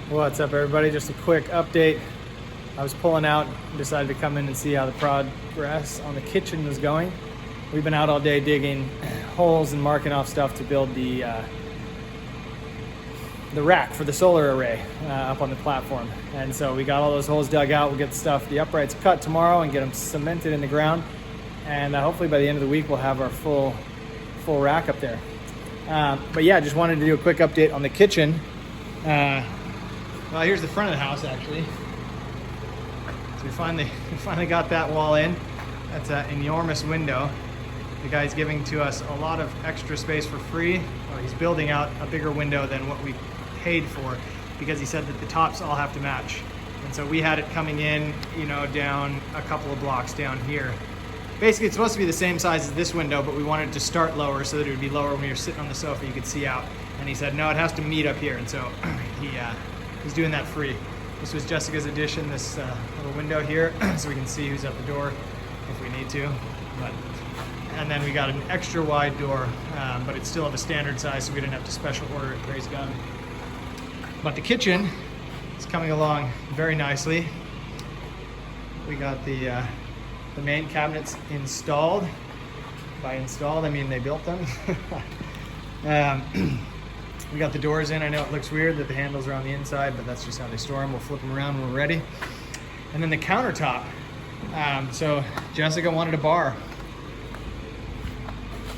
What's up, everybody? Just a quick update. I was pulling out and decided to come in and see how the progress on the kitchen was going. We've been out all day digging holes and marking off stuff to build the rack for the solar array up on the platform. And so we got all those holes dug out. We'll get the uprights cut tomorrow and get them cemented in the ground. And hopefully by the end of the week, we'll have our full rack up there. But yeah, just wanted to do a quick update on the kitchen. Well, here's the front of the house, actually. So we finally got that wall in. That's an enormous window. The guy's giving to us a lot of extra space for free. Well, he's building out a bigger window than what we paid for because he said that the tops all have to match. And so we had it coming in, down a couple of blocks down here. Basically, it's supposed to be the same size as this window, but we wanted to start lower so that it would be lower when you're sitting on the sofa, you could see out. And he said, no, it has to meet up here. And so he's doing that free. This was Jessica's addition, this little window here, so we can see who's at the door if we need to. And then we got an extra wide door, but it's still of a standard size, so we didn't have to special order it, praise God. But the kitchen is coming along very nicely. We got the main cabinets installed. By installed, I mean they built them. We got the doors in. I know it looks weird that the handles are on the inside, but that's just how they store them. We'll flip them around when we're ready. And then the countertop. So Jessica wanted a bar.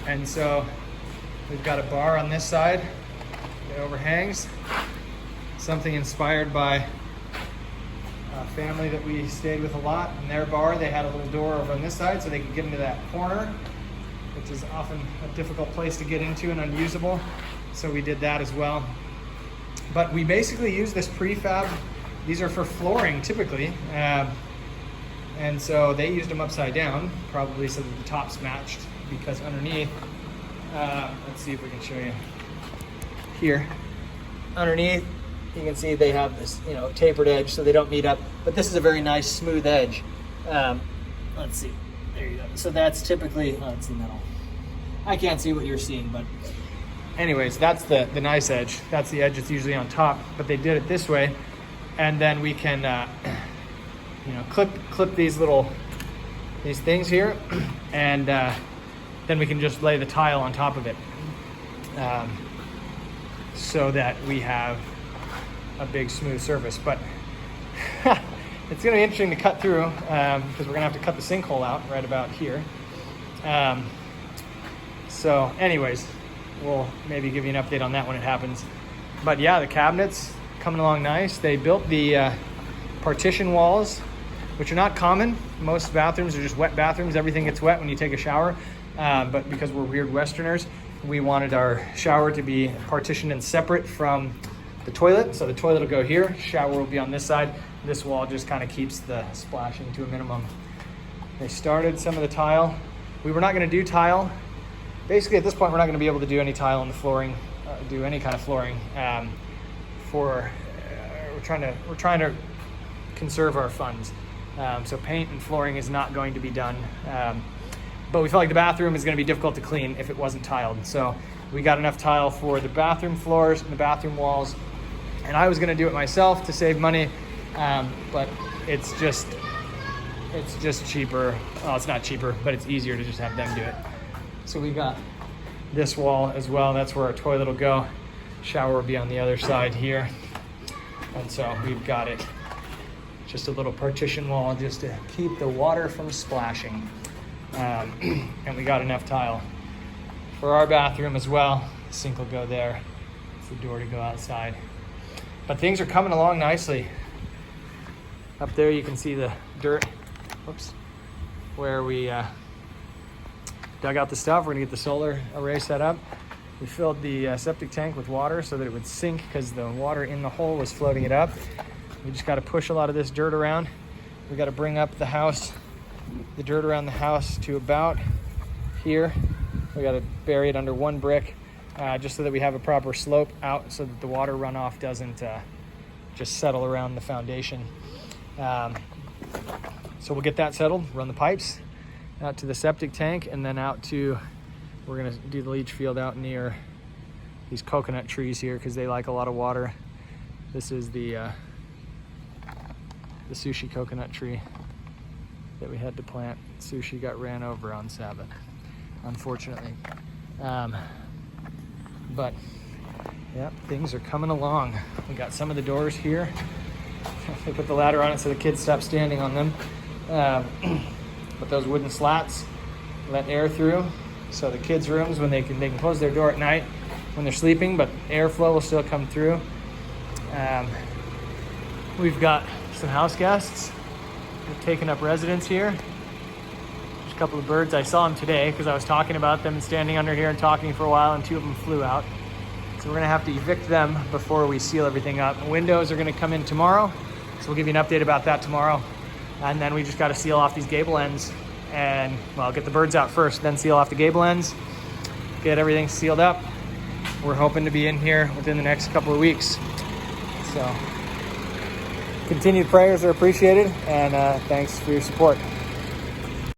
And so we've got a bar on this side that overhangs. Something inspired by a family that we stayed with a lot. In their bar, they had a little door over on this side so they could get into that corner, which is often a difficult place to get into and unusable. So we did that as well. But we basically use this prefab. These are for flooring typically. And so they used them upside down, probably so that the tops matched, because underneath, let's see if we can show you here. Underneath, you can see they have this, tapered edge, so they don't meet up. But this is a very nice smooth edge. Let's see, there you go. So that's typically, it's the metal. I can't see what you're seeing, but anyways, that's the nice edge. That's the edge that's usually on top, but they did it this way. And then we can, clip these things here, and then we can just lay the tile on top of it, so that we have a big smooth surface. But it's gonna be interesting to cut through, because we're gonna have to cut the sinkhole out right about here. So anyways, we'll maybe give you an update on that when it happens. But yeah, the cabinets coming along nice. They built the partition walls, which are not common. Most bathrooms are just wet bathrooms. Everything gets wet when you take a shower. But because we're weird Westerners, we wanted our shower to be partitioned and separate from the toilet. So the toilet will go here, shower will be on this side. This wall just kind of keeps the splashing to a minimum. They started some of the tile. We were not gonna do tile. Basically at this point, we're not gonna be able to do any tile on the flooring, do any kind of flooring. We're trying to conserve our funds. So paint and flooring is not going to be done. But we felt like the bathroom is gonna be difficult to clean if it wasn't tiled. So we got enough tile for the bathroom floors and the bathroom walls. And I was gonna do it myself to save money, but it's just cheaper. Well, it's not cheaper, but it's easier to just have them do it. So we got this wall as well. That's where our toilet will go. Shower will be on the other side here. And so we've got it. Just a little partition wall just to keep the water from splashing. And we got enough tile for our bathroom as well. The sink will go there. It's the door to go outside. But things are coming along nicely. Up there you can see the dirt, where we dug out the stuff. We're gonna get the solar array set up. We filled the septic tank with water so that it would sink because the water in the hole was floating it up. We just gotta push a lot of this dirt around. We gotta bring up the house, the dirt around the house to about here. We gotta bury it under one brick, just so that we have a proper slope out so that the water runoff doesn't just settle around the foundation. So we'll get that settled, run the pipes out to the septic tank, and then out to, we're gonna do the leach field out near these coconut trees here because they like a lot of water. This is the Sushi coconut tree that we had to plant. Sushi got ran over on Sabbath, unfortunately. But yeah, things are coming along. We got some of the doors here. They put the ladder on it so the kids stop standing on them. But those wooden slats let air through, so the kids' rooms, when they can close their door at night when they're sleeping, but airflow will still come through. We've got some house guests. They've taken up residence here. There's a couple of birds. I saw them today because I was talking about them and standing under here and talking for a while, and 2 of them flew out. So we're gonna have to evict them before we seal everything up. Windows are gonna come in tomorrow, so we'll give you an update about that tomorrow. And then we just gotta seal off these gable ends and, well, get the birds out first, then seal off the gable ends, get everything sealed up. We're hoping to be in here within the next couple of weeks. So continued prayers are appreciated, and thanks for your support.